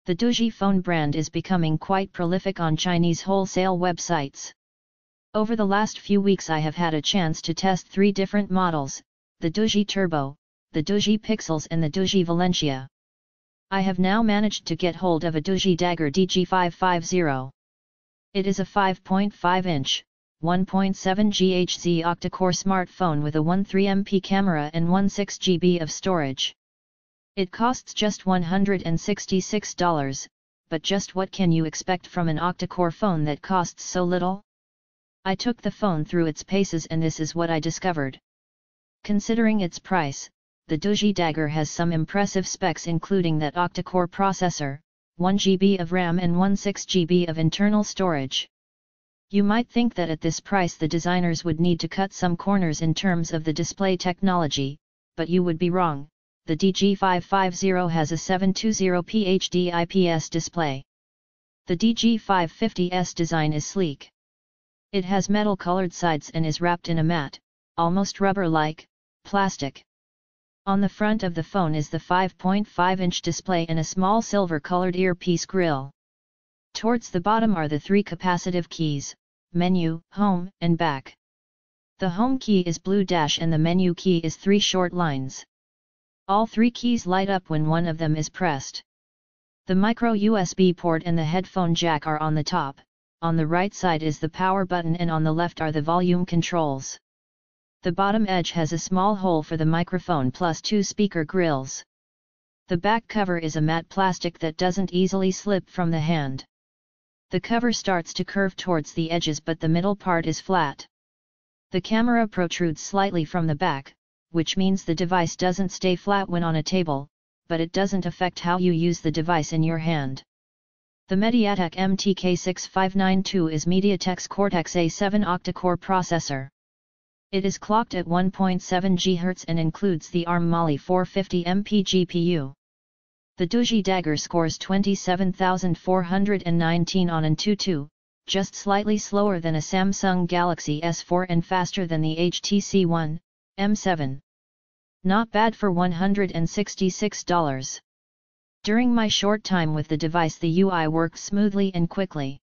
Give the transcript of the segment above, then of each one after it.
The DOOGEE phone brand is becoming quite prolific on Chinese wholesale websites. Over the last few weeks I have had a chance to test 3 different models, the DOOGEE Turbo, the DOOGEE Pixels and the DOOGEE Valencia. I have now managed to get hold of a DOOGEE Dagger DG550. It is a 5.5-inch, 1.7Ghz Octa-core smartphone with a 13MP camera and 16 GB of storage. It costs just $166, but just what can you expect from an octa-core phone that costs so little? I took the phone through its paces and this is what I discovered. Considering its price, the DOOGEE Dagger has some impressive specs including that octa-core processor, 1 GB of RAM and 16 GB of internal storage. You might think that at this price the designers would need to cut some corners in terms of the display technology, but you would be wrong. The DG550 has a 720p HD IPS display. The DG550's design is sleek. It has metal-colored sides and is wrapped in a matte, almost rubber-like, plastic. On the front of the phone is the 5.5-inch display and a small silver-colored earpiece grill. Towards the bottom are the 3 capacitive keys, menu, home, and back. The home key is blue dash and the menu key is 3 short lines. All 3 keys light up when one of them is pressed. The micro USB port and the headphone jack are on the top, on the right side is the power button and on the left are the volume controls. The bottom edge has a small hole for the microphone plus 2 speaker grills. The back cover is a matte plastic that doesn't easily slip from the hand. The cover starts to curve towards the edges but the middle part is flat. The camera protrudes slightly from the back, which means the device doesn't stay flat when on a table, but it doesn't affect how you use the device in your hand. The MediaTek MTK6592 is MediaTek's Cortex-A7 octa-core processor. It is clocked at 1.7 GHz and includes the ARM Mali 450MP GPU. The DOOGEE Dagger scores 27,419 on AnTuTu, just slightly slower than a Samsung Galaxy S4 and faster than the HTC One, M7. Not bad for $166. During my short time with the device the UI worked smoothly and quickly.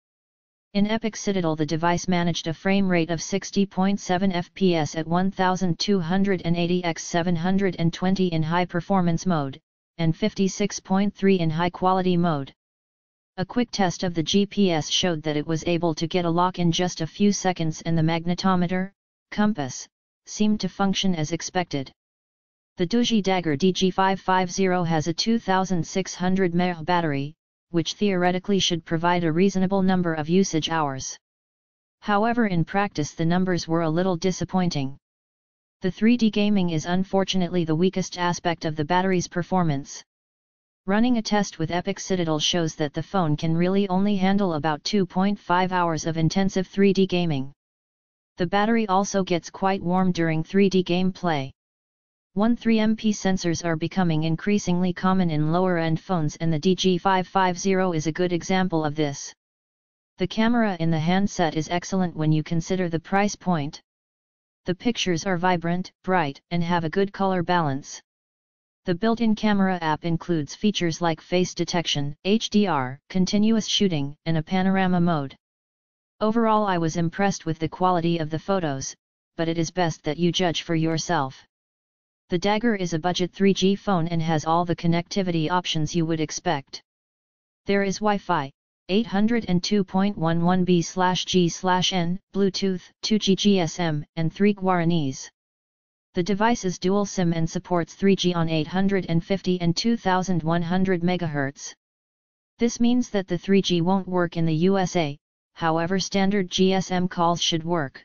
In Epic Citadel the device managed a frame rate of 60.7 fps at 1280x720 in high performance mode, and 56.3 in high quality mode. A quick test of the GPS showed that it was able to get a lock in just a few seconds and the magnetometer, compass, seemed to function as expected. The DOOGEE Dagger DG550 has a 2600 mAh battery, which theoretically should provide a reasonable number of usage hours. However, in practice the numbers were a little disappointing. The 3D gaming is unfortunately the weakest aspect of the battery's performance. Running a test with Epic Citadel shows that the phone can really only handle about 2.5 hours of intensive 3D gaming. The battery also gets quite warm during 3D gameplay. 13MP sensors are becoming increasingly common in lower-end phones and the DG550 is a good example of this. The camera in the handset is excellent when you consider the price point. The pictures are vibrant, bright, and have a good color balance. The built-in camera app includes features like face detection, HDR, continuous shooting, and a panorama mode. Overall, I was impressed with the quality of the photos, but it is best that you judge for yourself. The Dagger is a budget 3G phone and has all the connectivity options you would expect. There is Wi-Fi, 802.11b/g/n, Bluetooth, 2G GSM, and 3 Guaranis. The device is dual SIM and supports 3G on 850 and 2100 MHz. This means that the 3G won't work in the USA, however standard GSM calls should work.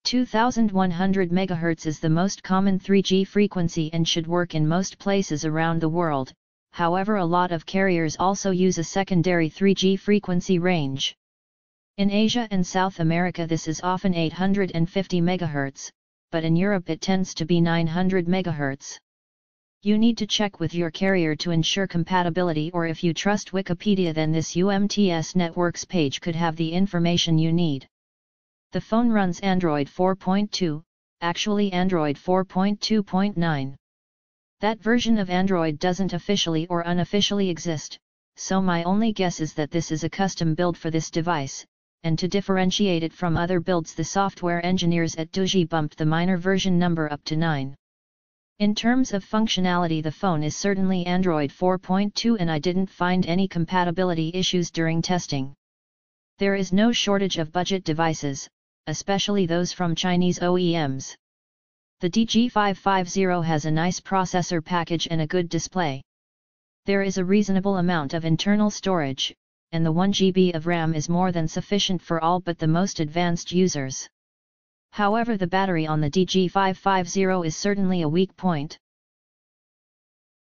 2100 MHz is the most common 3G frequency and should work in most places around the world, however a lot of carriers also use a secondary 3G frequency range. In Asia and South America this is often 850 MHz, but in Europe it tends to be 900 MHz. You need to check with your carrier to ensure compatibility, or if you trust Wikipedia then this UMTS networks page could have the information you need. The phone runs Android 4.2, actually Android 4.2.9. That version of Android doesn't officially or unofficially exist, so my only guess is that this is a custom build for this device, and to differentiate it from other builds the software engineers at DOOGEE bumped the minor version number up to 9. In terms of functionality, the phone is certainly Android 4.2 and I didn't find any compatibility issues during testing. There is no shortage of budget devices, especially those from Chinese OEMs. The DG550 has a nice processor package and a good display. There is a reasonable amount of internal storage, and the 1 GB of RAM is more than sufficient for all but the most advanced users. However, the battery on the DG550 is certainly a weak point.